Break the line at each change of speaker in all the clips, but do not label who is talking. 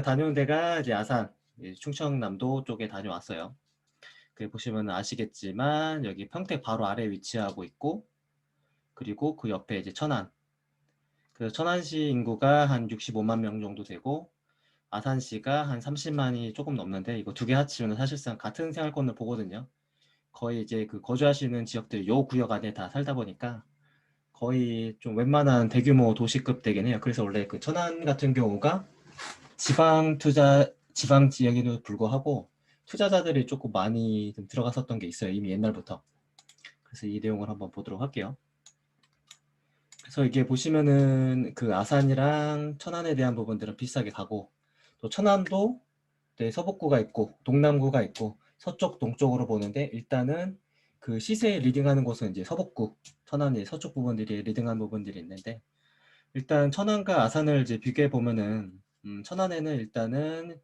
다녀온 데가 이제 아산, 충청남도 쪽에 다녀왔어요. 그 보시면 아시겠지만 여기 평택 바로 아래 위치하고 있고, 그리고 그 옆에 이제 천안. 그 천안시 인구가 한 65만 명 정도 되고, 아산시가 한 30만이 조금 넘는데, 이거 두 개 합치면 사실상 같은 생활권을 보거든요. 거의 이제 그 거주하시는 지역들 요 구역 안에 다 살다 보니까 거의 좀 웬만한 대규모 도시급 되긴 해요. 그래서 원래 그 천안 같은 경우가 지방 지역에도 불구하고 투자자들이 조금 많이 좀 들어갔었던 게 있어요. 이미 옛날부터. 그래서 이 내용을 한번 보도록 할게요. 그래서 이게 보시면은 그 아산이랑 천안에 대한 부분들은 비슷하게 가고, 또 천안도 네, 서북구가 있고 동남구가 있고 서쪽 동쪽으로 보는데, 일단은 그 시세에 리딩하는 곳은 이제 서북구, 천안의 서쪽 부분들이 리딩한 부분들이 있는데, 일단 천안과 아산을 이제 비교해 보면은 천안에는 일단은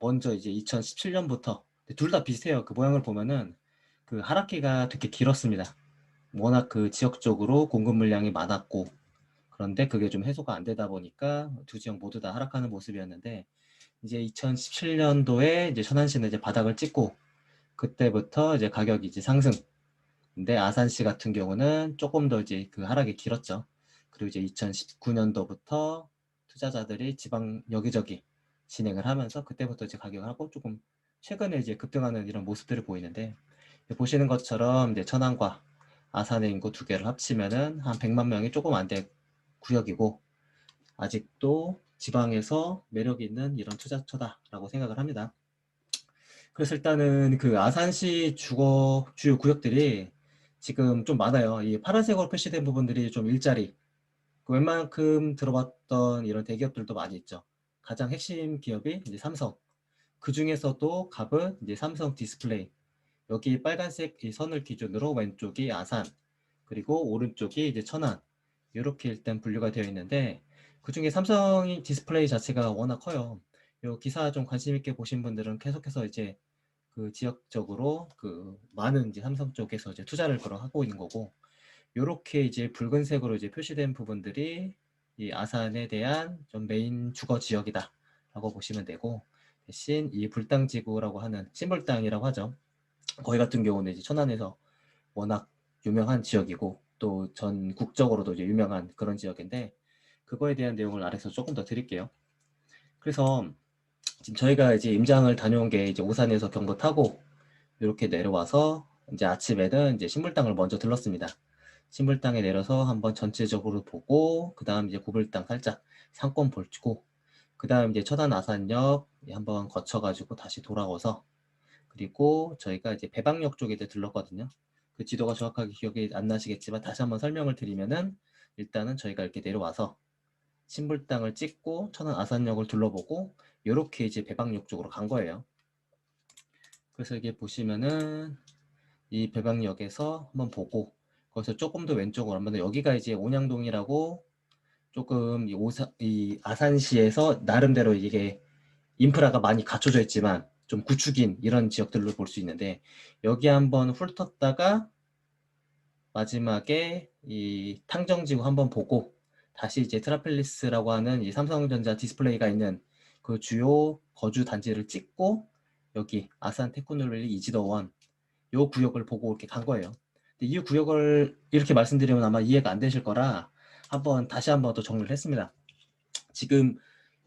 먼저 이제 2017년부터 둘 다 비슷해요. 그 모양을 보면은 그 하락기가 되게 길었습니다. 워낙 그 지역적으로 공급 물량이 많았고, 그런데 그게 좀 해소가 안 되다 보니까 두 지역 모두 다 하락하는 모습이었는데, 이제 2017년도에 이제 천안시는 이제 바닥을 찍고, 그때부터 이제 가격이 이제 상승. 근데 아산시 같은 경우는 조금 더 이제 그 하락이 길었죠. 그리고 이제 2019년도부터 투자자들이 지방 여기저기 진행을 하면서 그때부터 이제 가격을 하고, 조금 최근에 이제 급등하는 이런 모습들을 보이는데, 보시는 것처럼 이제 천안과 아산의 인구 두 개를 합치면은 한 100만 명이 조금 안 될 구역이고, 아직도 지방에서 매력 있는 이런 투자처다라고 생각을 합니다. 그래서 일단은 그 아산시 주요 구역들이 지금 좀 많아요. 이 파란색으로 표시된 부분들이 좀 일자리, 그 웬만큼 들어봤던 이런 대기업들도 많이 있죠. 가장 핵심 기업이 이제 삼성. 그 중에서도 갑은 이제 삼성 디스플레이. 여기 빨간색 이 선을 기준으로 왼쪽이 아산, 그리고 오른쪽이 이제 천안. 이렇게 일단 분류가 되어 있는데, 그 중에 삼성 디스플레이 자체가 워낙 커요. 요 기사 좀 관심 있게 보신 분들은 계속해서 이제 그 지역적으로 그 많은 이제 삼성 쪽에서 이제 투자를 걸어 하고 있는 거고, 요렇게 이제 붉은색으로 이제 표시된 부분들이 이 아산에 대한 좀 메인 주거 지역이다라고 보시면 되고, 대신 이 불당지구라고 하는 신불당이라고 하죠. 거기 같은 경우는 이제 천안에서 워낙 유명한 지역이고, 또 전국적으로도 이제 유명한 그런 지역인데, 그거에 대한 내용을 아래서 조금 더 드릴게요. 그래서 지금 저희가 이제 임장을 다녀온 게 이제 오산에서 경도 타고 이렇게 내려와서, 이제 아침에는 이제 신불당을 먼저 들렀습니다. 신불당에 내려서 한번 전체적으로 보고, 그 다음 이제 구불당 살짝 상권 볼치고, 그 다음 이제 천안 아산역 한번 거쳐가지고 다시 돌아와서, 그리고 저희가 이제 배방역 쪽에 들렀거든요. 그 지도가 정확하게 기억이 안 나시겠지만 다시 한번 설명을 드리면은, 일단은 저희가 이렇게 내려와서 신불당을 찍고 천안 아산역을 둘러보고 이렇게 이제 배방역 쪽으로 간 거예요. 그래서 이게 보시면은 이 배방역에서 한번 보고, 거기서 조금 더 왼쪽으로 하면 여기가 이제 온양동이라고, 조금 이 아산시에서 나름대로 이게 인프라가 많이 갖춰져 있지만 좀 구축인 이런 지역들로 볼 수 있는데, 여기 한번 훑었다가 마지막에 이 탕정지구 한번 보고, 다시 이제 트라펠리스라고 하는 이 삼성전자 디스플레이가 있는 그 주요 거주 단지를 찍고, 여기 아산 테크놀리 이지더원 요 구역을 보고 이렇게 간 거예요. 근데 이 구역을 이렇게 말씀드리면 아마 이해가 안 되실 거라 다시 한번 더 정리를 했습니다. 지금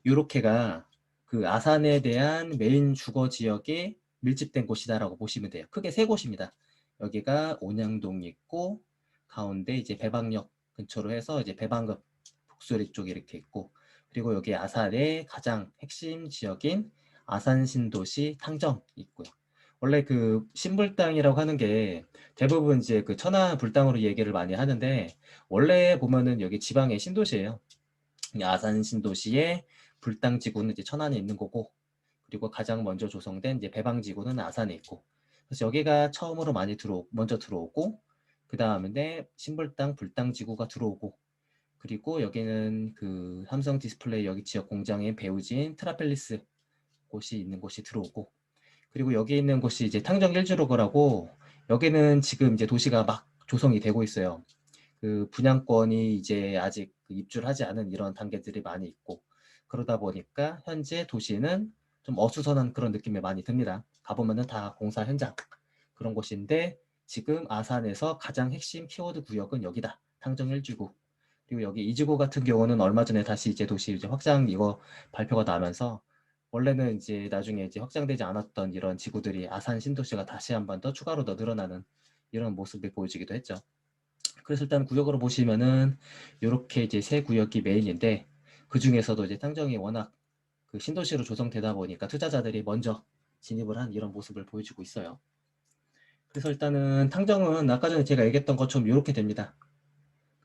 요렇게가 그 아산에 대한 메인 주거 지역에 밀집된 곳이다라고 보시면 돼요. 크게 세 곳입니다. 여기가 온양동이 있고, 가운데 이제 배방역 근처로 해서 이제 배방급 북소리 쪽이 이렇게 있고, 그리고 여기 아산의 가장 핵심 지역인 아산 신도시 탕정이 있고요. 원래 그 신불당이라고 하는 게 대부분 이제 그 천안 불당으로 얘기를 많이 하는데, 원래 보면은 여기 지방의 신도시예요. 아산 신도시의 불당지구는 이제 천안에 있는 거고, 그리고 가장 먼저 조성된 이제 배방지구는 아산에 있고, 그래서 여기가 처음으로 먼저 들어오고, 그 다음에 신불당 불당지구가 들어오고, 그리고 여기는 그 삼성 디스플레이 여기 지역 공장인 배우진 트라펠리스 곳이 있는 곳이 들어오고, 그리고 여기 있는 곳이 이제 탕정 1주로거라고, 여기는 지금 이제 도시가 막 조성이 되고 있어요. 그 분양권이 이제 아직 그 입주를 하지 않은 이런 단계들이 많이 있고, 그러다 보니까 현재 도시는 좀 어수선한 그런 느낌이 많이 듭니다. 가보면은 다 공사 현장 그런 곳인데 지금 아산에서 가장 핵심 키워드 구역은 여기다. 탕정 1지구. 그리고 여기 2지구 같은 경우는 얼마 전에 다시 이제 도시 이제 확장 이거 발표가 나면서 원래는 이제 나중에 이제 확장되지 않았던 이런 지구들이 아산 신도시가 다시 한 번 더 추가로 더 늘어나는 이런 모습이 보여지기도 했죠. 그래서 일단 구역으로 보시면은 이렇게 이제 세 구역이 메인인데 그 중에서도 이제 탕정이 워낙 그 신도시로 조성되다 보니까 투자자들이 먼저 진입을 한 이런 모습을 보여주고 있어요. 그래서 일단은 탕정은 아까 전에 제가 얘기했던 것처럼 이렇게 됩니다.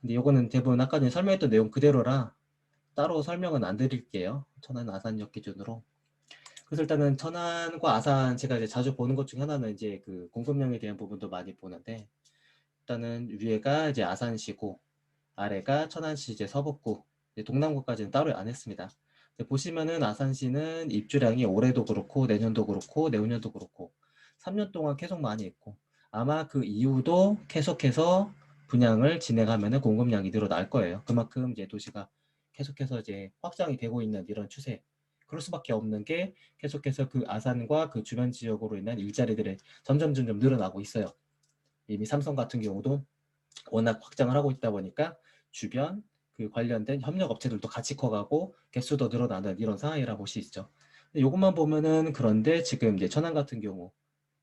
근데 이거는 대부분 아까 전에 설명했던 내용 그대로라 따로 설명은 안 드릴게요. 천안 아산역 기준으로. 그래서 일단은 천안과 아산 제가 이제 자주 보는 것 중에 하나는 이제 그 공급량에 대한 부분도 많이 보는데 일단은 위에가 이제 아산시고 아래가 천안시 이제 서북구 이제 동남구까지는 따로 안 했습니다. 보시면은 아산시는 입주량이 올해도 그렇고 내년도 그렇고 내후년도 그렇고 3년 동안 계속 많이 있고 아마 그 이후도 계속해서 분양을 진행하면은 공급량이 늘어날 거예요. 그만큼 이제 도시가 계속해서 이제 확장이 되고 있는 이런 추세. 그럴 수밖에 없는 게 계속해서 그 아산과 그 주변 지역으로 인한 일자리들이 점점 늘어나고 있어요. 이미 삼성 같은 경우도 워낙 확장을 하고 있다 보니까 주변 그 관련된 협력 업체들도 같이 커가고 개수도 늘어나는 이런 상황이라 볼 수 있죠. 이것만 보면은 그런데 지금 이제 천안 같은 경우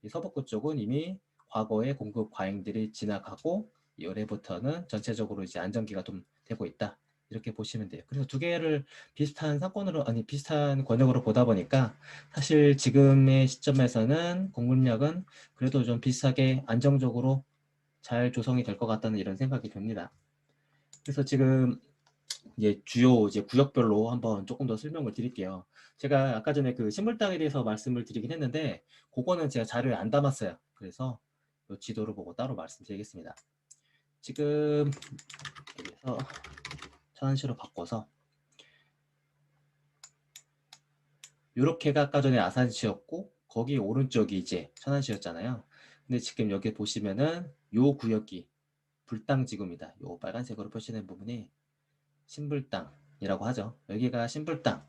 이 서북구 쪽은 이미 과거의 공급 과잉들이 지나가고 올해부터는 전체적으로 이제 안정기가 좀 되고 있다. 이렇게 보시면 돼요. 그래서 두 개를 비슷한 사건으로 아니 비슷한 권역으로 보다 보니까 사실 지금의 시점에서는 공급력은 그래도 좀 비슷하게 안정적으로 잘 조성이 될 것 같다는 이런 생각이 듭니다. 그래서 지금 이제 주요 이제 구역별로 한번 조금 더 설명을 드릴게요. 제가 아까 전에 그 신물당에 대해서 말씀을 드리긴 했는데 그거는 제가 자료에 안 담았어요. 그래서 이 지도를 보고 따로 말씀드리겠습니다. 지금 여기서 천안시로 바꿔서 이렇게가 아까 전에 아산시였고 거기 오른쪽이 이제 천안시였잖아요. 근데 지금 여기 보시면은 요 구역이 불당지구입니다. 요 빨간색으로 표시된 부분이 신불당이라고 하죠. 여기가 신불당.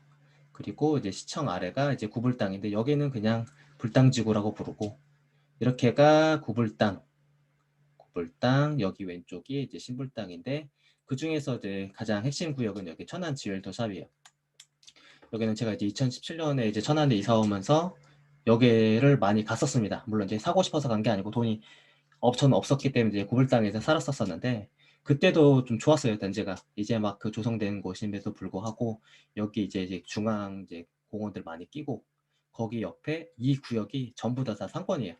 그리고 이제 시청 아래가 이제 구불당인데 여기는 그냥 불당지구라고 부르고 이렇게가 구불당, 구불당 여기 왼쪽이 이제 신불당인데 그 중에서 이제 가장 핵심 구역은 여기 천안 지웰도샵이에요. 여기는 제가 이제 2017년에 이제 천안에 이사 오면서 여기를 많이 갔었습니다. 물론 이제 사고 싶어서 간 게 아니고 돈이 저는 없었기 때문에 이제 구불당에서 살았었는데 그때도 좀 좋았어요. 단지가 이제 막 그 조성된 곳임에도 불구하고 여기 이제 중앙 이제 공원들 많이 끼고 거기 옆에 이 구역이 전부 다 상권이에요.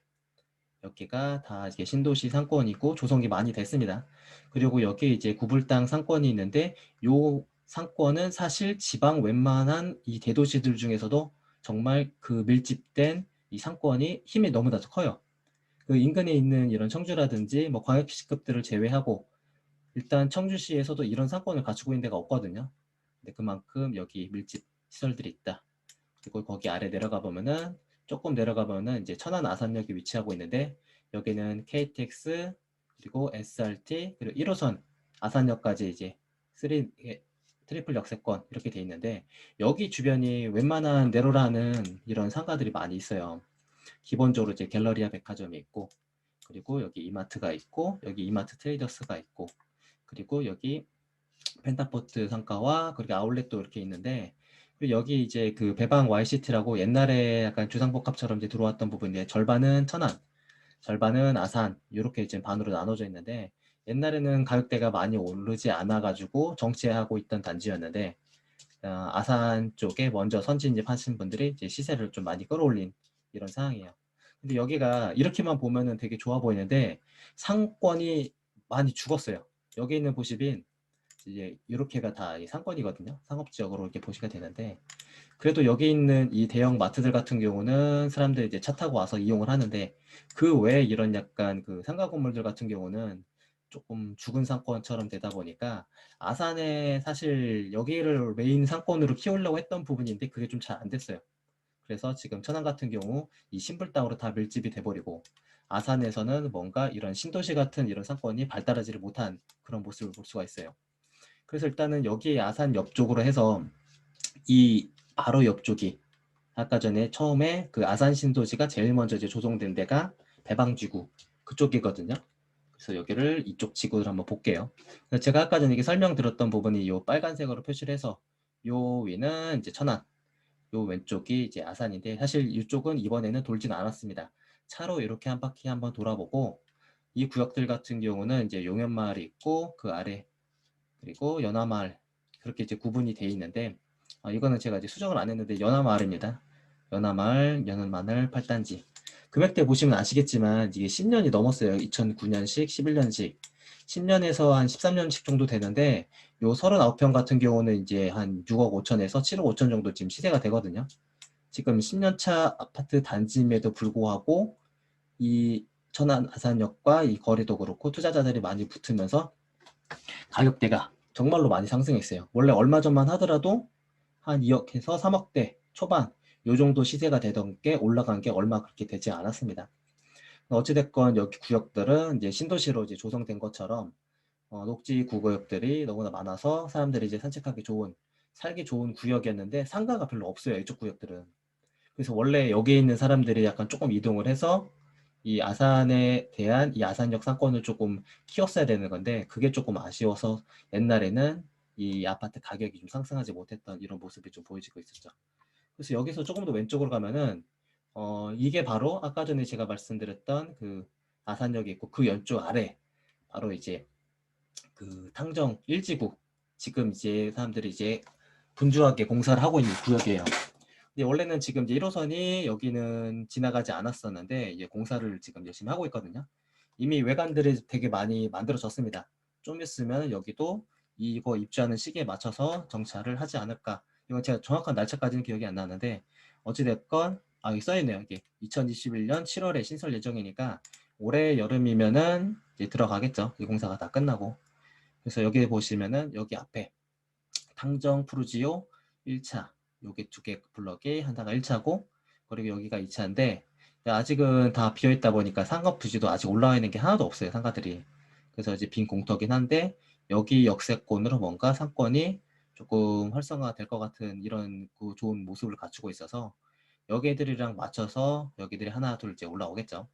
여기가 다 이제 신도시 상권이고 조성이 많이 됐습니다. 그리고 여기 이제 구불당 상권이 있는데 요 상권은 사실 지방 wen만한 이 대도시들 중에서도 정말 그 밀집된 이 상권이 힘이 너무나 커요. 그 인근에 있는 이런 청주라든지 뭐 광역시급들을 제외하고 일단 청주시에서도 이런 상권을 갖추고 있는 데가 없거든요. 근데 그만큼 여기 밀집 시설들이 있다. 그리고 거기 아래 내려가 보면은 조금 내려가 보면은 이제 천안 아산역이 위치하고 있는데 여기는 KTX 그리고 SRT 그리고 1호선 아산역까지 이제 3 트리플 역세권 이렇게 돼 있는데 여기 주변이 웬만한 네로라는 이런 상가들이 많이 있어요. 기본적으로 이제 갤러리아 백화점이 있고 그리고 여기 이마트가 있고 여기 이마트 트레이더스가 있고 그리고 여기 펜타포트 상가와 그리고 아울렛도 이렇게 있는데 그리고 여기 이제 그 배방 YCT라고 옛날에 약간 주상복합처럼 이제 들어왔던 부분인데 절반은 천안, 절반은 아산 이렇게 이제 반으로 나눠져 있는데 옛날에는 가격대가 많이 오르지 않아 가지고 정체하고 있던 단지였는데 아산 쪽에 먼저 선진입하신 분들이 이제 시세를 좀 많이 끌어올린 이런 상황이에요. 근데 여기가 이렇게만 보면은 되게 좋아 보이는데 상권이 많이 죽었어요. 여기 있는 보시면 이제 이렇게가 다 상권이거든요. 상업지역으로 이렇게 보시게 되는데 그래도 여기 있는 이 대형 마트들 같은 경우는 사람들이 이제 차 타고 와서 이용을 하는데 그 외에 이런 약간 그 상가 건물들 같은 경우는 조금 죽은 상권처럼 되다 보니까 아산에 사실 여기를 메인 상권으로 키우려고 했던 부분인데 그게 좀 잘 안 됐어요. 그래서 지금 천안 같은 경우 이 신불당으로 다 밀집이 돼버리고 아산에서는 뭔가 이런 신도시 같은 이런 상권이 발달하지를 못한 그런 모습을 볼 수가 있어요. 그래서 일단은 여기 아산 옆쪽으로 해서 이 바로 옆쪽이 아까 전에 처음에 그 아산 신도시가 제일 먼저 이제 조성된 데가 대방지구 그쪽이거든요. 그래서 여기를 이쪽 지구를 한번 볼게요. 제가 아까 전에 설명드렸던 부분이 요 빨간색으로 표시를 해서 요 위는 이제 천안, 요 왼쪽이 이제 아산인데 사실 이쪽은 이번에는 돌진 않았습니다. 차로 이렇게 한 바퀴 한번 돌아보고 이 구역들 같은 경우는 이제 용현마을이 있고 그 아래 그리고 연화마을 그렇게 이제 구분이 돼 있는데 이거는 제가 이제 수정을 안 했는데 연화마을입니다. 연화마을, 연화마을 8단지. 금액대 보시면 아시겠지만 이게 10년이 넘었어요. 2009년식, 11년식. 10년에서 한 13년씩 정도 되는데 요 39평 같은 경우는 이제 한 6억 5천에서 7억 5천 정도 지금 시세가 되거든요. 지금 10년차 아파트 단지임에도 불구하고 이 천안 아산역과 이 거리도 그렇고 투자자들이 많이 붙으면서 가격대가 정말로 많이 상승했어요. 원래 얼마 전만 하더라도 한 2억에서 3억대 초반 요 정도 시세가 되던 게 올라간 게 얼마 그렇게 되지 않았습니다. 어찌됐건 여기 구역들은 이제 신도시로 이제 조성된 것처럼 녹지 구구역들이 너무나 많아서 사람들이 이제 산책하기 좋은 살기 좋은 구역이었는데 상가가 별로 없어요. 이쪽 구역들은. 그래서 원래 여기에 있는 사람들이 약간 조금 이동을 해서 이 아산에 대한 이 아산역 상권을 조금 키웠어야 되는 건데 그게 조금 아쉬워서 옛날에는 이 아파트 가격이 좀 상승하지 못했던 이런 모습이 좀 보여지고 있었죠. 그래서 여기서 조금 더 왼쪽으로 가면은 이게 바로 아까 전에 제가 말씀드렸던 그 아산역이 있고 그 연쪽 아래 바로 이제 그 탕정 1지구 지금 이제 사람들이 이제 분주하게 공사를 하고 있는 구역이에요. 근데 원래는 지금 이제 1호선이 여기는 지나가지 않았었는데 이제 공사를 지금 열심히 하고 있거든요. 이미 외관들이 되게 많이 만들어졌습니다. 좀 있으면 여기도 이거 입주하는 시기에 맞춰서 정차를 하지 않을까. 이건 제가 정확한 날짜까지는 기억이 안 나는데 어찌됐건 여기 써있네요. 이게 2021년 7월에 신설 예정이니까 올해 여름이면은 이제 들어가겠죠. 이 공사가 다 끝나고. 그래서 여기 보시면은 여기 앞에 탕정 푸르지오 1차 요게 두 개 블럭이 하나가 1차고 그리고 여기가 2차인데 아직은 다 비어있다 보니까 상가 부지도 아직 올라와 있는 게 하나도 없어요. 상가들이. 그래서 이제 빈 공터긴 한데 여기 역세권으로 뭔가 상권이 조금 활성화 될 것 같은 이런 그 좋은 모습을 갖추고 있어서 여기들이랑 맞춰서 여기들이 하나 둘 이제 올라오겠죠.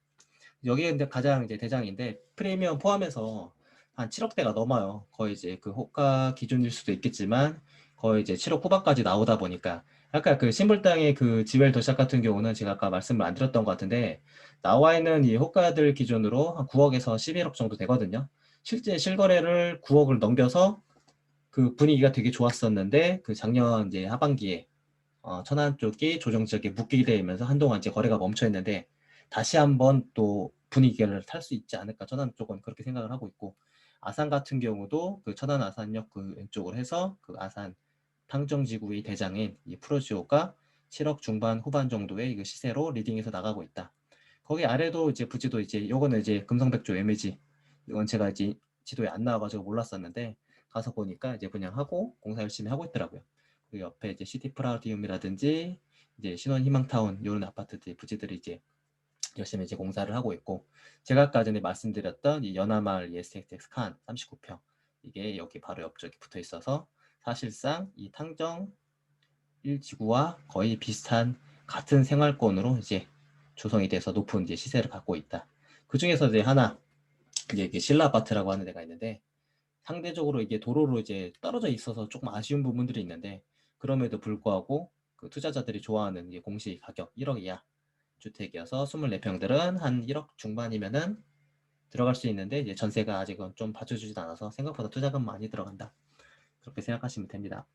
여기 근데 가장 이제 대장인데 프리미엄 포함해서 한 7억대가 넘어요. 거의 이제 그 호가 기준일 수도 있겠지만 거의 이제 7억 후반까지 나오다 보니까 아까 그 신불당의 그 지웰 도시락 같은 경우는 제가 아까 말씀을 안 드렸던 것 같은데 나와 있는 이 호가들 기준으로 한 9억에서 11억 정도 되거든요. 실제 실거래를 9억을 넘겨서 그 분위기가 되게 좋았었는데 그 작년 이제 하반기에 천안 쪽이 조정 지역에 묶이게 되면서 한동안 이제 거래가 멈춰 있는데 다시 한번 또 분위기를 탈 수 있지 않을까 천안 쪽은 그렇게 생각을 하고 있고 아산 같은 경우도 그 천안 아산역 그 왼쪽으로 해서 그 아산 탕정지구의 대장인 이 프로지오가 7억 중반 후반 정도의 이 시세로 리딩해서 나가고 있다. 거기 아래도 이제 부지도 이제 요거는 이제 금성백조 MAG 이건 제가 이제 지도에 안 나와가지고 몰랐었는데 가서 보니까 이제 분양하고 공사 열심히 하고 있더라고요. 그 옆에 이제 시티 프라디움이라든지 이제 신원 희망타운 이런 아파트들 부지들이 이제 열심히 이제 공사를 하고 있고 제가 아까 전에 말씀드렸던 이 연화마을 ESXX 칸 39평 이게 여기 바로 옆쪽에 붙어 있어서 사실상 이 탕정 1지구와 거의 비슷한 같은 생활권으로 이제 조성이 돼서 높은 이제 시세를 갖고 있다. 그 중에서 이제 하나 이제 이게 신라 아파트라고 하는 데가 있는데 상대적으로 이게 도로로 이제 떨어져 있어서 조금 아쉬운 부분들이 있는데 그럼에도 불구하고 그 투자자들이 좋아하는 이게 공시 가격 1억 이하 주택이어서 24평들은 한 1억 중반이면은 들어갈 수 있는데 이제 전세가 아직은 좀 받쳐주지도 않아서 생각보다 투자금 많이 들어간다. 그렇게 생각하시면 됩니다.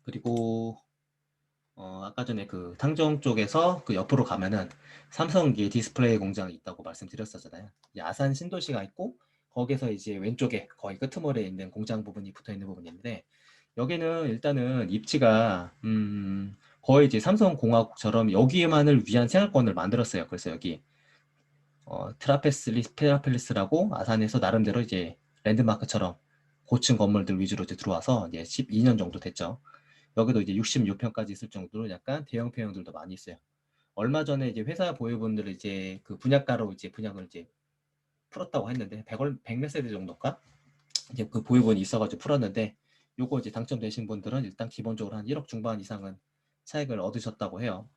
그리고 아까 전에 그 탕정 쪽에서 그 옆으로 가면은 삼성기 디스플레이 공장이 있다고 말씀드렸었잖아요. 아산 신도시가 있고 거기서 이제 왼쪽에 거의 끄트머리에 있는 공장 부분이 붙어 있는 부분인데 여기는 일단은 입지가 거의 이제 삼성공화국처럼 여기만을 위한 생활권을 만들었어요. 그래서 여기 트라펠리스라고 아산에서 나름대로 이제 랜드마크처럼 고층 건물들 위주로 이제 들어와서 이제 12년 정도 됐죠. 여기도 이제 66평까지 있을 정도로 약간 대형 평형들도 많이 있어요. 얼마 전에 이제 회사 보유분들을 이제 그 분양가로 이제 분양을 이제 풀었다고 했는데 100몇 세대 정도인가? 이제 그 보유분이 있어가지고 풀었는데 요거 이제 당첨되신 분들은 일단 기본적으로 한 1억 중반 이상은 차익을 얻으셨다고 해요.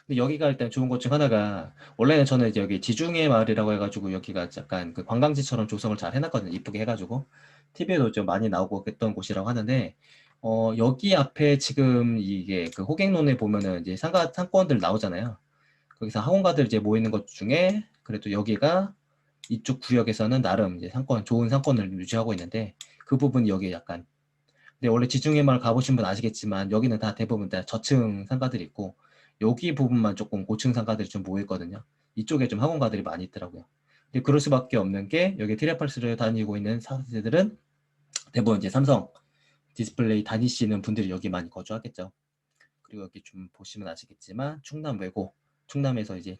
근데 여기가 일단 좋은 것 중 하나가, 원래는 저는 이제 여기 지중해 마을이라고 해가지고 여기가 약간 그 관광지처럼 조성을 잘 해놨거든요. 이쁘게 해가지고 TV에도 좀 많이 나오고 했던 곳이라고 하는데, 여기 앞에 지금 이게 그 호갱론에 보면은 이제 상권들 나오잖아요. 거기서 학원가들 이제 모이는 것 중에 그래도 여기가 이쪽 구역에서는 나름 이제 좋은 상권을 유지하고 있는데, 그 부분이 여기에 약간, 근데 원래 지중해 마을 가보신 분 아시겠지만 여기는 다 대부분 다 저층 상가들이 있고, 여기 부분만 조금 고층 상가들이 좀 모여있거든요. 이쪽에 좀 학원가들이 많이 있더라고요. 근데 그럴 수밖에 없는 게, 여기 트리아팔스를 다니고 있는 사세들은 대부분 이제 삼성 디스플레이 다니시는 분들이 여기 많이 거주하겠죠. 그리고 여기 좀 보시면 아시겠지만 충남에서 이제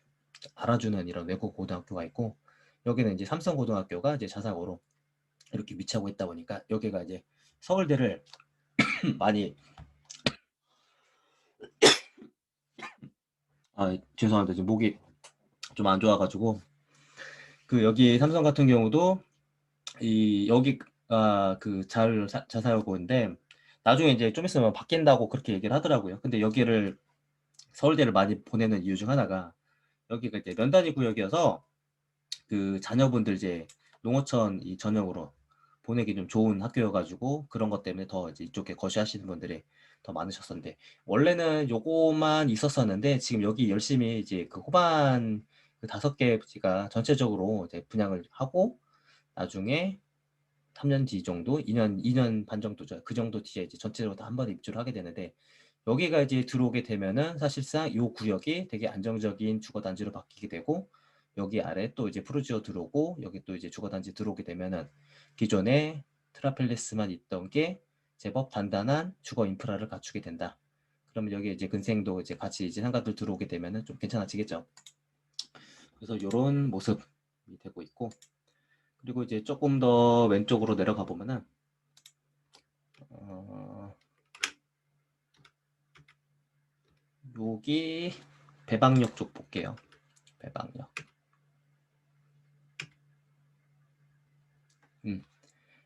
알아주는 이런 외고 고등학교가 있고, 여기는 이제 삼성 고등학교가 이제 자사고로 이렇게 위치하고 있다 보니까 여기가 이제 서울대를 많이, 죄송합니다. 지금 목이 좀 안 좋아가지고, 그 여기 삼성 같은 경우도 이 여기가 그 자사고인데, 나중에 이제 좀 있으면 바뀐다고 그렇게 얘기를 하더라고요. 근데 여기를 서울대를 많이 보내는 이유 중 하나가, 여기가 이제 면단위 구역이어서 그 자녀분들 이제 농어촌 이 전형으로 보내기 좀 좋은 학교여가지고, 그런 것 때문에 더 이제 이쪽에 거주하시는 분들이 더 많으셨었는데, 원래는 요거만 있었었는데 지금 여기 열심히 이제 그 호반 그 5개가 전체적으로 이제 분양을 하고, 나중에 3년 뒤 정도, 2년 반 정도죠. 그 정도 뒤에 이제 전체적으로 다 한 번에 입주를 하게 되는데, 여기가 이제 들어오게 되면은 사실상 이 구역이 되게 안정적인 주거단지로 바뀌게 되고, 여기 아래 또 이제 푸르지오 들어오고, 여기 또 이제 주거단지 들어오게 되면은 기존에 트라펠레스만 있던 게 제법 단단한 주거 인프라를 갖추게 된다. 그러면 여기 이제 근생도 이제 같이 이제 상가들 들어오게 되면은 좀 괜찮아지겠죠. 그래서 이런 모습이 되고 있고, 그리고 이제 조금 더 왼쪽으로 내려가 보면은 여기 배방역 쪽 볼게요. 배방역.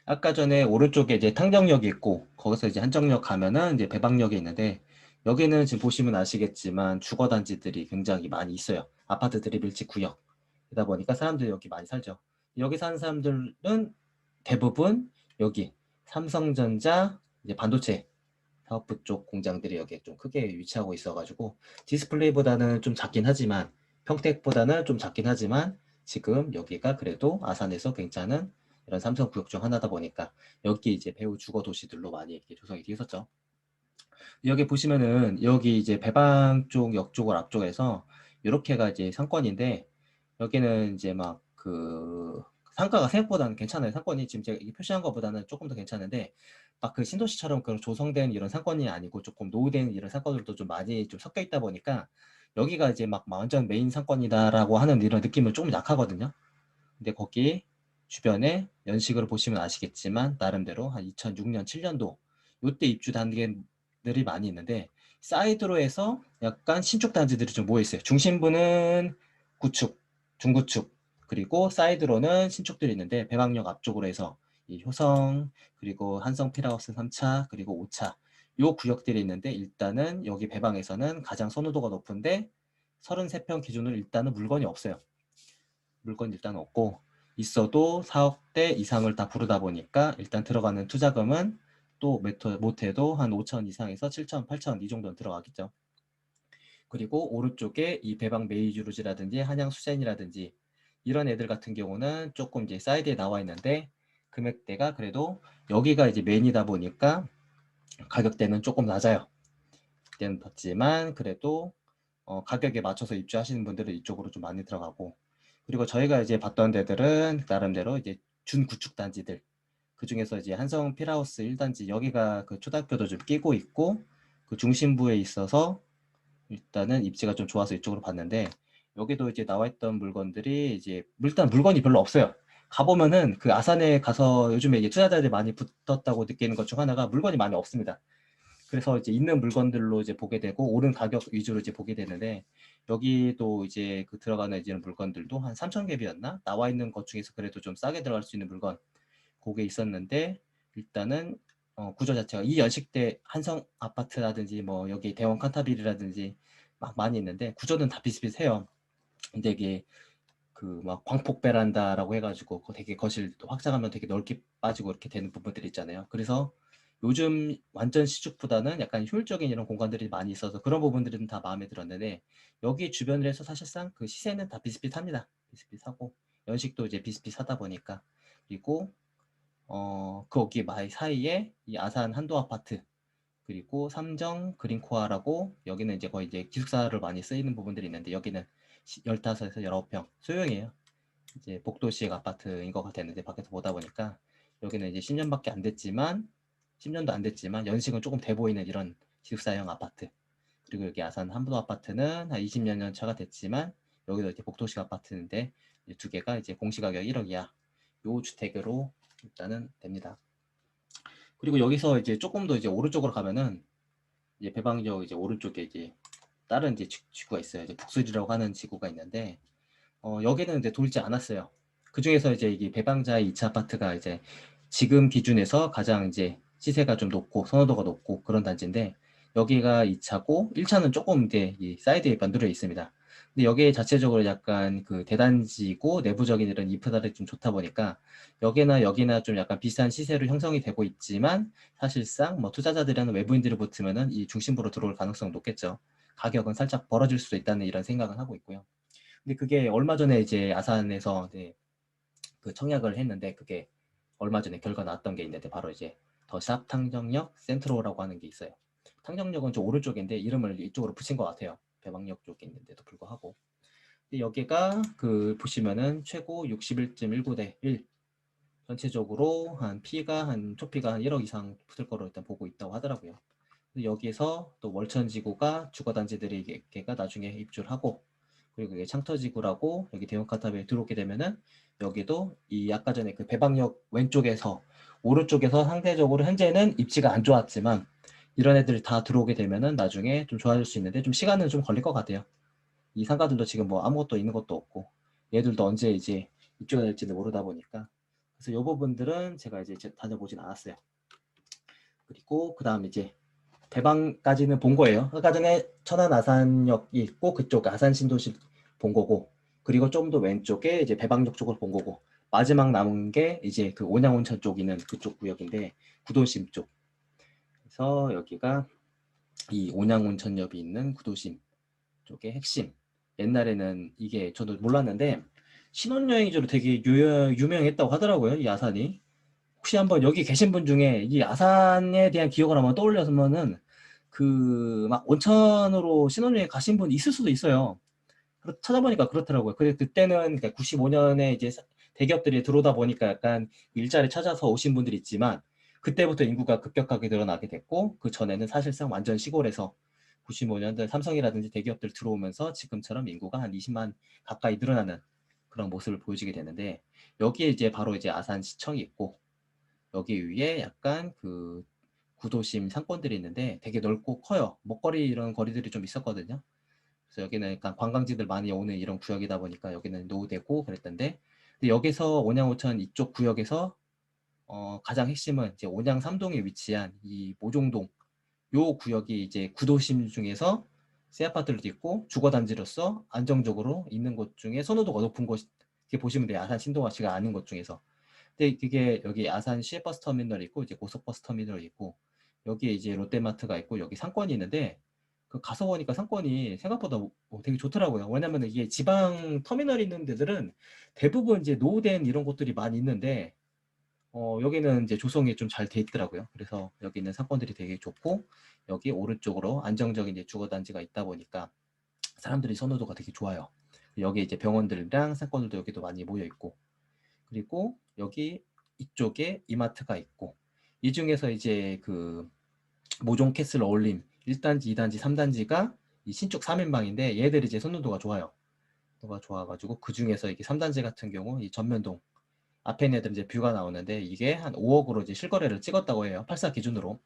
아까 전에 오른쪽에 이제 탕정역이 있고, 거기서 이제 한정역 가면은 이제 배방역이 있는데, 여기는 지금 보시면 아시겠지만 주거단지들이 굉장히 많이 있어요. 아파트들이 밀집 구역. 그러다 보니까 사람들이 여기 많이 살죠. 여기 사는 사람들은 대부분 여기 삼성전자 이제 반도체 사업부 쪽 공장들이 여기에 좀 크게 위치하고 있어가지고, 디스플레이보다는 좀 작긴 하지만, 평택보다는 좀 작긴 하지만, 지금 여기가 그래도 아산에서 괜찮은 이런 삼성 구역 중 하나다 보니까 여기 이제 배후 주거 도시들로 많이 이렇게 조성이 되어 있었죠. 여기 보시면은 여기 이제 배방 쪽 역 쪽을 앞쪽에서 이렇게가 이제 상권인데, 여기는 이제 막 그 상가가 생각보다는 괜찮아요. 상권이 지금 제가 표시한 것보다는 조금 더 괜찮은데, 막 그 신도시처럼 그런 조성된 이런 상권이 아니고 조금 노후된 이런 상권들도 좀 많이 좀 섞여 있다 보니까, 여기가 이제 막 완전 메인 상권이다라고 하는 이런 느낌은 조금 약하거든요. 근데 거기 주변에 연식으로 보시면 아시겠지만 나름대로 한 2006년, 7년도 요때 입주 단계들이 많이 있는데, 사이드로 해서 약간 신축 단지들이 좀 모여 있어요. 중심부는 구축, 중구축, 그리고 사이드로는 신축들이 있는데, 배방역 앞쪽으로 해서 이 효성, 그리고 한성 필하우스 3차, 그리고 5차 요 구역들이 있는데, 일단은 여기 배방에서는 가장 선호도가 높은데 33평 기준으로 일단은 물건이 없어요. 물건 일단 없고, 있어도 4억대 이상을 다 부르다 보니까 일단 들어가는 투자금은 또 못해도 한 5천 이상에서 7천, 8천 이 정도는 들어가겠죠. 그리고 오른쪽에 이 배방 메이주루지라든지 한양 수젠이라든지 이런 애들 같은 경우는 조금 이제 사이드에 나와 있는데, 금액대가 그래도 여기가 이제 메인이다 보니까 가격대는 조금 낮아요. 그때는 낮지만 그래도 가격에 맞춰서 입주하시는 분들은 이쪽으로 좀 많이 들어가고, 그리고 저희가 이제 봤던 데들은 나름대로 이제 준구축 단지들, 그 중에서 이제 한성 필하우스 1단지 여기가 그 초등학교도 좀 끼고 있고, 그 중심부에 있어서 일단은 입지가 좀 좋아서 이쪽으로 봤는데, 여기도 이제 나와 있던 물건들이 이제 일단 물건이 별로 없어요. 가보면은 그 아산에 가서 요즘에 이제 투자자들이 많이 붙었다고 느끼는 것 중 하나가 물건이 많이 없습니다. 그래서 이제 있는 물건들로 이제 보게 되고 오른 가격 위주로 이제 보게 되는데, 여기도 이제 그 들어가는 이제 물건들도 한 3천 개비였나 나와 있는 것 중에서 그래도 좀 싸게 들어갈 수 있는 물건 그게 있었는데, 일단은 구조 자체가 이 연식대 한성 아파트라든지 뭐 여기 대원 칸타빌이라든지 막 많이 있는데 구조는 다 비슷비슷해요. 근데 이게 그 막 광폭 베란다라고 해가지고 되게 거실도 확장하면 되게 넓게 빠지고 이렇게 되는 부분들이 있잖아요. 그래서 요즘 완전 시축보다는 약간 효율적인 이런 공간들이 많이 있어서 그런 부분들은 다 마음에 들었는데 여기 주변을 해서 사실상 그 시세는 다 비슷비슷합니다. 비슷비슷하고 연식도 이제 비슷비슷하다 보니까 그리고 거기 마이 사이에 이 아산 한도 아파트 그리고 삼정 그린코아라고 여기는 이제 거의 이제 기숙사를 많이 쓰이는 부분들이 있는데 여기는 15에서 19평 소형이에요. 이제 복도식 아파트인 것 같았는데 밖에서 보다 보니까 여기는 이제 10년밖에 안 됐지만 10년도 안 됐지만 연식은 조금 돼 보이는 이런 기숙사형 아파트. 그리고 여기 아산 한도 아파트는 한 20년 차가 됐지만 여기도 이제 복도식 아파트인데 두 개가 이제 공시가격 1억이야. 요 주택으로 일단은 됩니다. 그리고 여기서 이제 조금 더 이제 오른쪽으로 가면은 이제 배방역 이제 오른쪽에 이제 다른 이제 지구가 있어요. 이제 북수리라고 하는 지구가 있는데 여기는 이제 돌지 않았어요. 그 중에서 이제 이게 배방자의 2차 아파트가 이제 지금 기준에서 가장 이제 시세가 좀 높고 선호도가 높고 그런 단지인데 여기가 2차고 1차는 조금 이제 이 사이드에 만들어 있습니다. 근데 여기 자체적으로 약간 그 대단지고 내부적인 이런 인프라들이 좀 좋다 보니까 여기나 여기나 좀 약간 비슷한 시세로 형성이 되고 있지만 사실상 뭐 투자자들이나 외부인들이 붙으면은 이 중심부로 들어올 가능성은 높겠죠. 가격은 살짝 벌어질 수도 있다는 이런 생각은 하고 있고요. 근데 그게 얼마 전에 이제 아산에서 이제 그 청약을 했는데 그게 얼마 전에 결과 나왔던 게 있는데 바로 이제 더샵 탕정역 센트로라고 하는 게 있어요. 탕정역은 좀 오른쪽인데 이름을 이쪽으로 붙인 것 같아요. 배방역 쪽에 있는데도 불구하고. 근데 여기가 그 보시면은 최고 61.19대 1 전체적으로 한 피가 한 초피가 한 1억 이상 붙을 거로 일단 보고 있다고 하더라고요. 근데 여기서 또 월천지구가 주거단지들이 개가 나중에 입주를 하고 그리고 이게 창터지구라고 여기 대형카탑에 들어오게 되면은 여기도 이 아까 전에 그 배방역 왼쪽에서 오른쪽에서 상대적으로 현재는 입지가 안 좋았지만 이런 애들이 다 들어오게 되면은 나중에 좀 좋아질 수 있는데 좀 시간은 좀 걸릴 것 같아요. 이 상가들도 지금 뭐 아무것도 있는 것도 없고 얘들도 언제 이제 입주가 될지도 모르다 보니까 그래서 이 부분들은 제가 이제 다녀보진 않았어요. 그리고 그 다음 이제 대방까지는 본 거예요. 아까 전에 천안 아산역이 있고 그쪽 아산 신도시 본 거고 그리고 좀 더 왼쪽에 이제 배방역 쪽을 본 거고 마지막 남은 게 이제 그 온양온천 쪽 있는 그쪽 구역인데 구도심 쪽. 그래서 여기가 이 온양온천역이 있는 구도심 쪽의 핵심. 옛날에는 이게 저도 몰랐는데 신혼여행지로 되게 유명했다고 하더라고요. 이 아산이. 혹시 한번 여기 계신 분 중에 이 아산에 대한 기억을 한번 떠올렸으면은 그 막 온천으로 신혼여행 가신 분 있을 수도 있어요. 찾아보니까 그렇더라고요. 근데 그때는 95년에 이제 대기업들이 들어오다 보니까 약간 일자리 찾아서 오신 분들이 있지만 그때부터 인구가 급격하게 늘어나게 됐고 그 전에는 사실상 완전 시골에서 95년대 삼성이라든지 대기업들 들어오면서 지금처럼 인구가 한 20만 가까이 늘어나는 그런 모습을 보여주게 되는데 여기에 이제 바로 이제 아산시청이 있고 여기 위에 약간 그 구도심 상권들이 있는데 되게 넓고 커요. 먹거리 이런 거리들이 좀 있었거든요. 그래서 여기는 약간 관광지들 많이 오는 이런 구역이다 보니까 여기는 노후되고 그랬던데 근데 여기서 온양오천 이쪽 구역에서 가장 핵심은 이제 온양 3동에 위치한 이 모종동 요 구역이 이제 구도심 중에서 새 아파트들도 있고 주거단지로서 안정적으로 있는 곳 중에 선호도가 높은 곳 이렇게 보시면 돼요. 아산 신도시가 아는 곳 중에서. 근데 그게 여기 아산 시외버스 터미널 있고 이제 고속버스 터미널 있고 여기에 이제 롯데마트가 있고 여기 상권이 있는데 그 가서 보니까 상권이 생각보다 되게 좋더라고요. 왜냐면 이게 지방 터미널 있는 데들은 대부분 이제 노후된 이런 곳들이 많이 있는데 여기는 이제 조성이 좀 잘 돼 있더라고요. 그래서 여기 있는 상권들이 되게 좋고 여기 오른쪽으로 안정적인 이제 주거단지가 있다 보니까 사람들이 선호도가 되게 좋아요. 여기 이제 병원들이랑 상권들도 여기도 많이 모여 있고 그리고 여기 이쪽에 이마트가 있고 이 중에서 이제 그 모종 캐슬 어울림 1단지, 2단지, 3단지가 이 신축 3인방인데 얘들이 이제 선호도가 좋아요. 선호도가 좋아가지고 그 중에서 이게 3단지 같은 경우 이 전면동 앞에 있는 애들은 이제 뷰가 나오는데 이게 한 5억으로 이제 실거래를 찍었다고 해요. 84 기준으로.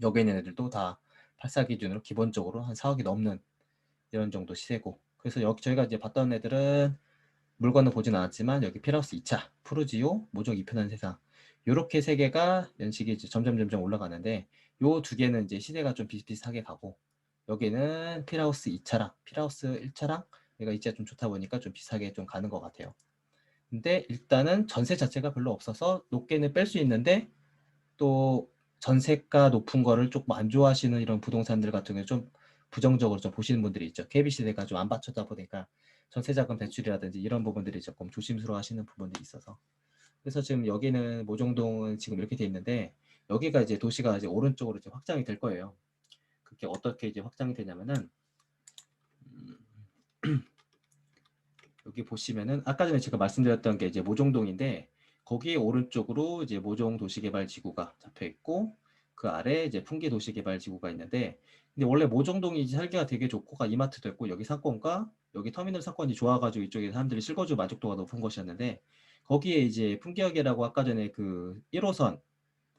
여기 있는 애들도 다 84 기준으로 기본적으로 한 4억이 넘는 이런 정도 시세고. 그래서 여기 저희가 이제 봤던 애들은 물건을 보진 않았지만 여기 피라우스 2차, 푸르지오, 모종 2편한 세상 요렇게 세 개가 연식이 이제 점점 올라가는데 요 두 개는 이제 시세가 좀 비슷비슷하게 가고 여기는 필하우스 2차랑 필하우스 1차랑 얘가 이제가 좀 좋다 보니까 좀 비슷하게 좀 가는 것 같아요. 근데 일단은 전세 자체가 별로 없어서 높게는 뺄 수 있는데 또 전세가 높은 거를 조금 안 좋아하시는 이런 부동산들 같은 경우에 좀 부정적으로 좀 보시는 분들이 있죠. KB 시대가 좀 안 받쳤다 보니까 전세자금 대출이라든지 이런 부분들이 조금 조심스러워 하시는 부분들이 있어서 그래서 지금 여기는 모종동은 지금 이렇게 돼 있는데 여기가 이제 도시가 이제 오른쪽으로 이제 확장이 될 거예요. 그게 어떻게 이제 확장이 되냐면은 여기 보시면은 아까 전에 제가 말씀드렸던 게 이제 모종동인데 거기 오른쪽으로 이제 모종 도시개발지구가 잡혀 있고 그 아래 이제 풍기 도시개발지구가 있는데 근데 원래 모종동이 이제 살기가 되게 좋고가 이마트도 있고 여기 상권과 여기 터미널 상권이 좋아가지고 이쪽에 사람들이 실거주 만족도가 높은 곳이었는데 거기에 이제 풍기역이라고 아까 전에 그 1호선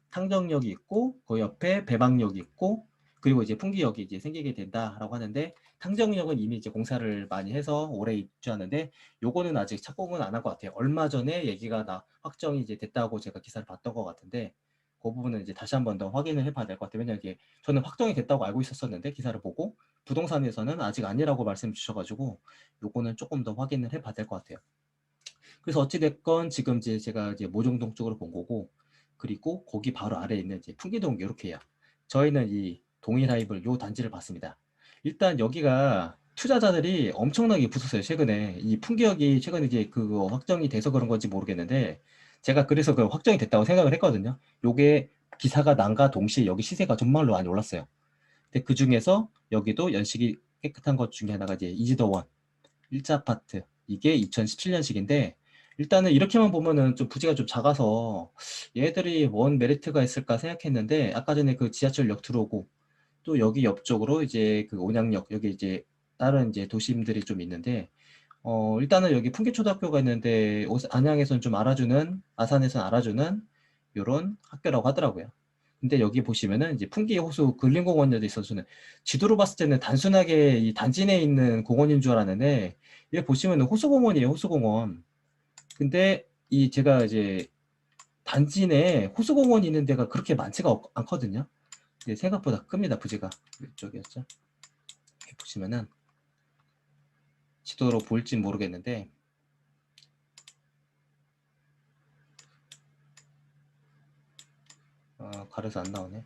탕정역이 있고 그 옆에 배방역이 있고 그리고 이제 풍기역이 이제 생기게 된다라고 하는데 탕정역은 이미 이제 공사를 많이 해서 올해 입주하는데 요거는 아직 착공은 안 한 것 같아요. 얼마 전에 얘기가 확정이 이제 됐다고 제가 기사를 봤던 것 같은데 그 부분은 이제 다시 한 번 더 확인을 해봐야 될 것 같아요. 왜냐면 이게 저는 확정이 됐다고 알고 있었었는데 기사를 보고 부동산에서는 아직 아니라고 말씀 주셔가지고 요거는 조금 더 확인을 해봐야 될 것 같아요. 그래서 어찌됐건 지금 이제 제가 이제 모종동 쪽으로 본 거고 그리고 거기 바로 아래에 있는 이제 풍기동 이렇게 해요. 저희는 이 동일하이블 요 단지를 봤습니다. 일단 여기가 투자자들이 엄청나게 붙었어요. 최근에 이 풍기역이 최근에 이제 그거 확정이 돼서 그런 건지 모르겠는데 제가 그래서 그 확정이 됐다고 생각을 했거든요. 요게 기사가 난과 동시에 여기 시세가 정말로 많이 올랐어요. 근데 그 중에서 여기도 연식이 깨끗한 것 중에 하나가 이제 이지더원 1자 아파트 이게 2017년식인데 일단은 이렇게만 보면은 좀 부지가 좀 작아서 얘들이 뭔 메리트가 있을까 생각했는데 아까 전에 그 지하철역 들어오고 또 여기 옆쪽으로 이제 그 온양역 여기 이제 다른 이제 도심들이 좀 있는데 일단은 여기 풍계초등학교가 있는데 안양에서는 좀 알아주는 아산에서는 알아주는 요런 학교라고 하더라고요. 근데 여기 보시면은 이제 풍기 호수 근린공원역도 있어서 저는 지도로 봤을 때는 단순하게 이 단지 내에 있는 공원인 줄 알았는데 여기 보시면은 호수공원이에요, 호수공원. 근데 이 제가 이제 단지 내에 호수공원이 있는 데가 그렇게 많지가 않거든요. 근데 생각보다 큽니다, 부지가. 이쪽이었죠. 여기 보시면은 지도로 보일진 모르겠는데 가려서 안 나오네.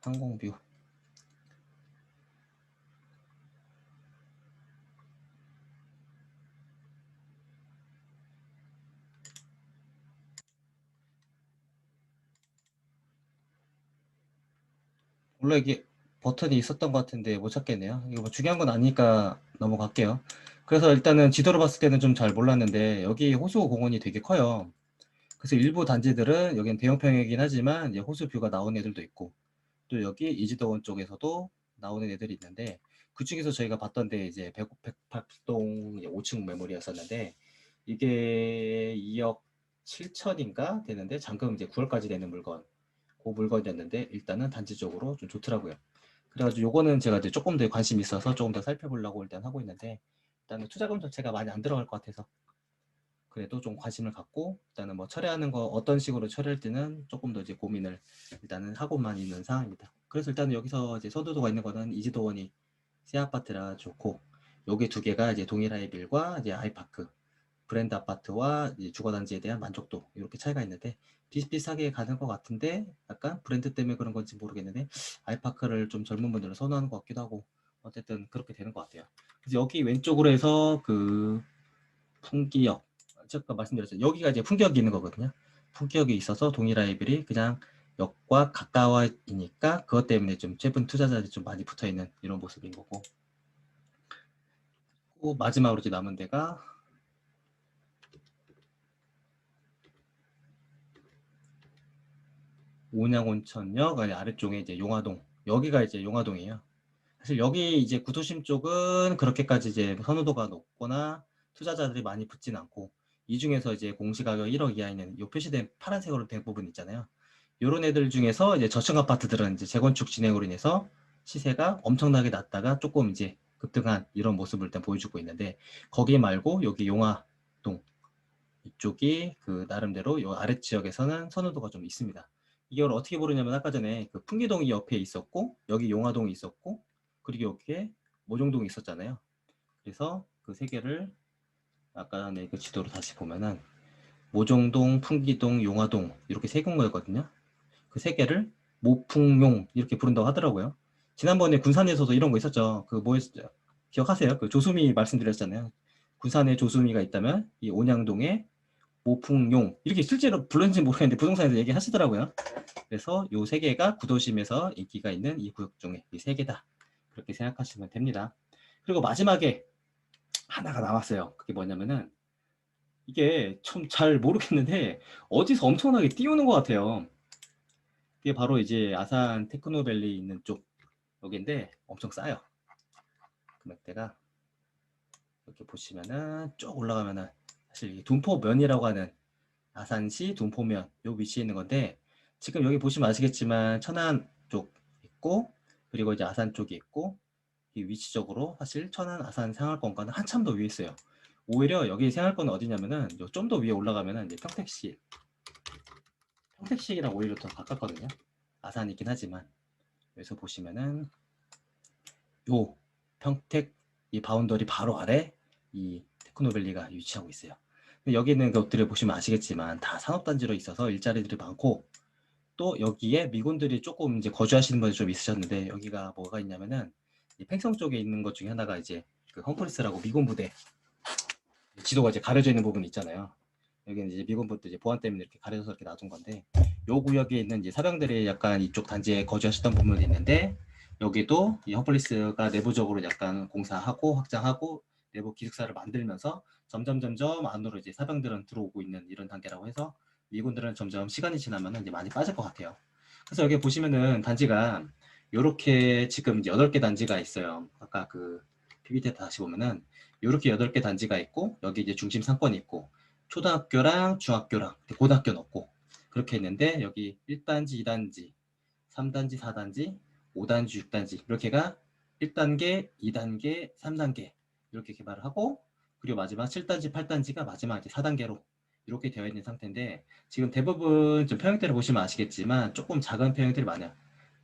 항공뷰. 원래 이게 버튼이 있었던 것 같은데 못 찾겠네요. 이거 뭐 중요한 건 아니니까 넘어갈게요. 그래서 일단은 지도로 봤을 때는 좀 잘 몰랐는데 여기 호수 공원이 되게 커요. 그래서 일부 단지들은 여기는 대형 평이긴 하지만 이제 호수 뷰가 나오는 애들도 있고 또 여기 이지도원 쪽에서도 나오는 애들이 있는데 그 중에서 저희가 봤던 데 이제 108동 5층 매물이었었는데 이게 2억 7천인가 되는데 잔금 이제 9월까지 되는 물건 그 물건이었는데 일단은 단지적으로 좀 좋더라고요. 그래가지고 요거는 제가 이제 조금 더 관심이 있어서 조금 더 살펴보려고 일단 하고 있는데 일단은 투자금 자체가 많이 안 들어갈 것 같아서 그래도 좀 관심을 갖고 일단은 뭐 처리하는 거 어떤 식으로 처리할지는 조금 더 이제 고민을 일단은 하고만 있는 상황입니다. 그래서 일단은 여기서 이제 선호도가 있는 거는 이지도원이 새 아파트라 좋고 여기 두 개가 이제 동일하이빌과 이제 아이파크 브랜드 아파트와 이제 주거단지에 대한 만족도 이렇게 차이가 있는데 비슷비슷하게 가는 것 같은데 약간 브랜드 때문에 그런 건지 모르겠는데 아이파크를 좀 젊은 분들은 선호하는 것 같기도 하고 어쨌든 그렇게 되는 것 같아요. 그래서 여기 왼쪽으로 해서 그 풍기역 제가 말씀드렸죠. 여기가 이제 풍기역이 있는 거거든요. 풍기역이 있어서 동일아이들이 그냥 역과 가까워이니까 그것 때문에 좀 최분 투자자들이 좀 많이 붙어 있는 이런 모습인 거고. 또 마지막으로 이제 남은 데가 온양온천역 아래쪽에 이제 용화동. 여기가 이제 용화동이에요. 사실 여기 이제 구도심 쪽은 그렇게까지 이제 선호도가 높거나 투자자들이 많이 붙진 않고, 이 중에서 이제 공시가격 1억 이하에는 요 표시된 파란색으로 된 부분 있잖아요. 요런 애들 중에서 이제 저층 아파트들은 이제 재건축 진행으로 인해서 시세가 엄청나게 낮다가 조금 이제 급등한 이런 모습을 일단 보여주고 있는데, 거기 말고 여기 용화동 이쪽이 그 나름대로 요 아래 지역에서는 선호도가 좀 있습니다. 이걸 어떻게 보느냐면, 아까 전에 그 풍기동이 옆에 있었고 여기 용화동이 있었고 그리고 여기에 모종동이 있었잖아요. 그래서 그 세 개를 아까 전에 그 지도로 다시 보면은 모종동, 풍기동, 용화동 이렇게 세 군거였거든요. 그 세 개를 모풍용 이렇게 부른다고 하더라고요. 지난번에 군산에서도 이런 거 있었죠. 그 뭐였죠? 기억하세요? 그 조수미 말씀드렸잖아요. 군산에 조수미가 있다면 이 온양동에 모풍용 이렇게 실제로 불렀는지 모르겠는데 부동산에서 얘기하시더라고요. 그래서 요 세 개가 구도심에서 인기가 있는 이 구역 중에 이 세 개다. 그렇게 생각하시면 됩니다. 그리고 마지막에 하나가 나왔어요. 그게 뭐냐면은, 이게 좀 잘 모르겠는데 어디서 엄청나게 띄우는 것 같아요. 그게 바로 이제 아산 테크노밸리 있는 쪽 여기인데 엄청 싸요. 금액대가 이렇게 보시면은 쭉 올라가면은 사실 이 둔포면이라고 하는 아산시 둔포면 요 위치에 있는 건데, 지금 여기 보시면 아시겠지만 천안 쪽 있고 그리고 이제 아산 쪽이 있고, 이 위치적으로 사실 천안 아산 생활권과는 한참 더 위에 있어요. 오히려 여기 생활권은 어디냐면은 좀 더 위에 올라가면은 이제 평택시랑 오히려 더 가깝거든요. 아산이긴 하지만. 여기서 보시면은 요 평택 이 바운더리 바로 아래 이 테크노밸리가 위치하고 있어요. 여기 있는 것들을 보시면 아시겠지만 다 산업단지로 있어서 일자리들이 많고, 또 여기에 미군들이 조금 이제 거주하시는 분이 좀 있으셨는데, 여기가 뭐가 있냐면은 이 팽성 쪽에 있는 것 중에 하나가 이제 그 험프리스라고 미군 부대 지도가 이제 가려져 있는 부분이 있잖아요. 여기는 이제 미군 부대 이제 보안 때문에 이렇게 가려져서 이렇게 놔둔 건데, 요 구역에 있는 이제 사병들이 약간 이쪽 단지에 거주하셨던 부분이 있는데, 여기도 이 험프리스가 내부적으로 약간 공사하고 확장하고 내부 기숙사를 만들면서 점점 안으로 이제 사병들은 들어오고 있는 이런 단계라고 해서, 미군들은 점점 시간이 지나면 이제 많이 빠질 것 같아요. 그래서 여기 보시면은 단지가 요렇게 지금 이제 8개 단지가 있어요. 아까 그 PPT 다시 보면은 요렇게 8개 단지가 있고, 여기 이제 중심 상권이 있고, 초등학교랑 중학교랑 고등학교는 없고 그렇게 있는데, 여기 1단지, 2단지, 3단지, 4단지, 5단지, 6단지 이렇게가 1단계, 2단계, 3단계 이렇게 개발을 하고, 그리고 마지막 7단지, 8단지가 마지막 이제 4단계로 이렇게 되어 있는 상태인데, 지금 대부분 좀 평형대를 보시면 아시겠지만 조금 작은 평형대를 많아요.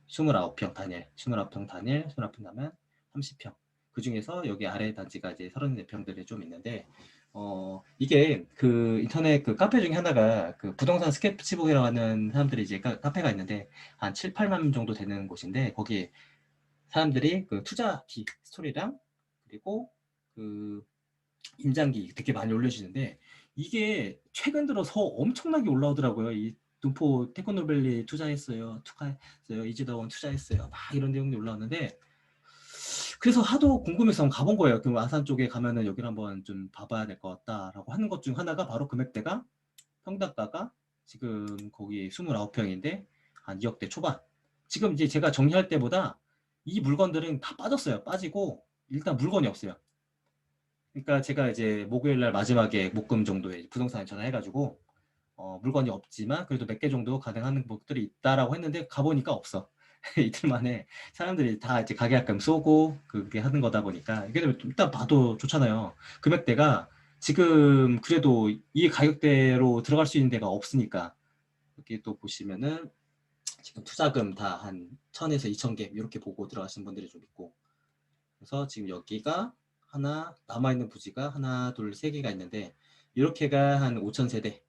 29평 단일, 29평 단일, 29평 나면 30평. 그 중에서 여기 아래 단지가 이제 34평들이 좀 있는데, 이게 그 인터넷 그 카페 중에 하나가 그 부동산 스케치북이라고 하는 사람들이 이제 카페가 있는데, 한 7, 8만 정도 되는 곳인데, 거기에 사람들이 그 투자기 스토리랑 그리고 그 임장기 되게 많이 올려주시는데, 이게 최근 들어서 엄청나게 올라오더라고요. 이 눈포 테크노밸리 투자했어요, 이지더원 투자했어요, 막 이런 내용이 올라왔는데, 그래서 하도 궁금해서 한번 가본 거예요. 그 아산 쪽에 가면은 여기를 한번 좀 봐봐야 될 것 같다라고 하는 것 중 하나가 바로 금액대가, 평당가가 지금 거기 29평인데 한 2억대 초반. 지금 이제 제가 정리할 때보다 이 물건들은 다 빠졌어요. 빠지고 일단 물건이 없어요. 그러니까 제가 이제 목요일 날 마지막에 목금 정도에 부동산에 전화해가지고 물건이 없지만 그래도 몇 개 정도 가능한 것들이 있다라고 했는데, 가보니까 없어. 이틀 만에 사람들이 다 이제 가계약금 쏘고 그게 하는 거다 보니까, 이게 일단 봐도 좋잖아요. 금액대가 지금 그래도 이 가격대로 들어갈 수 있는 데가 없으니까. 여기 또 보시면은 지금 투자금 다 한 1000에서 2000개 이렇게 보고 들어가신 분들이 좀 있고, 그래서 지금 여기가 하나 남아있는 부지가 하나 둘 세 개가 있는데, 이렇게가 한 5000세대,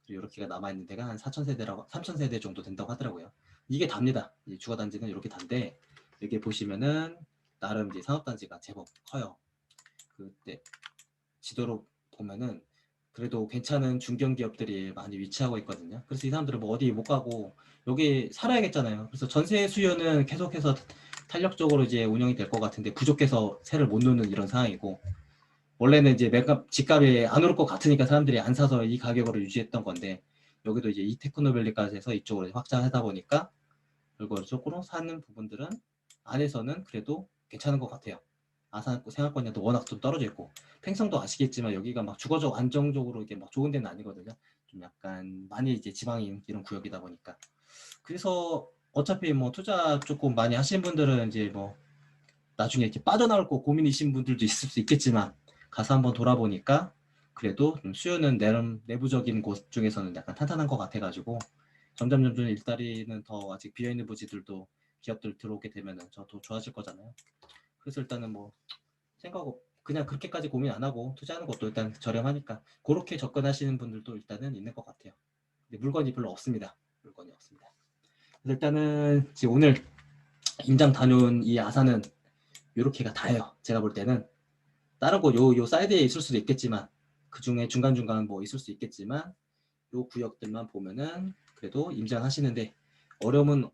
그리고 이렇게가 남아있는 데가 한 4000세대라고 3000세대 정도 된다고 하더라고요. 이게 답니다. 이 주거단지는 이렇게 단데, 여기 보시면은 나름 이제 산업단지가 제법 커요. 그때 지도로 보면은 그래도 괜찮은 중견기업들이 많이 위치하고 있거든요. 그래서 이 사람들은 뭐 어디 못 가고 여기 살아야겠잖아요. 그래서 전세 수요는 계속해서 탄력적으로 이제 운영이 될 것 같은데, 부족해서 세를 못 놓는 이런 상황이고, 원래는 이제 집값이 안 오를 것 같으니까 사람들이 안 사서 이 가격으로 유지했던 건데, 여기도 이제 이 테크노밸리까지 해서 이쪽으로 확장하다 보니까 결과적으로 사는 부분들은 안에서는 그래도 괜찮은 것 같아요. 아산 생활권도 워낙 좀 떨어져 있고, 팽성도 아시겠지만 여기가 막 주거적 안정적으로 이게 막 좋은 데는 아니거든요. 좀 약간 많이 이제 지방인 이런 구역이다 보니까. 그래서 어차피 뭐 투자 조금 많이 하시는 분들은 이제 뭐 나중에 이렇게 빠져나올 거 고민이신 분들도 있을 수 있겠지만, 가서 한번 돌아보니까 그래도 좀 수요는 내부적인 곳 중에서는 약간 탄탄한 것 같아가지고, 점점 일자리는 더 아직 비어있는 부지들도 기업들 들어오게 되면은 더 좋아질 거잖아요. 그래서 일단은 뭐 생각 없 그냥 그렇게까지 고민 안 하고 투자하는 것도 일단 저렴하니까 그렇게 접근하시는 분들도 일단은 있는 것 같아요. 근데 물건이 별로 없습니다. 물건이 없습니다. 그래서 일단은 지금 오늘 임장 다녀온 이 아산은 요렇게가 다예요. 제가 볼 때는 다른 거 요 사이드에 있을 수도 있겠지만, 그 중에 중간중간 뭐 있을 수 있겠지만, 요 구역들만 보면은 그래도 임장하시는데 어려움은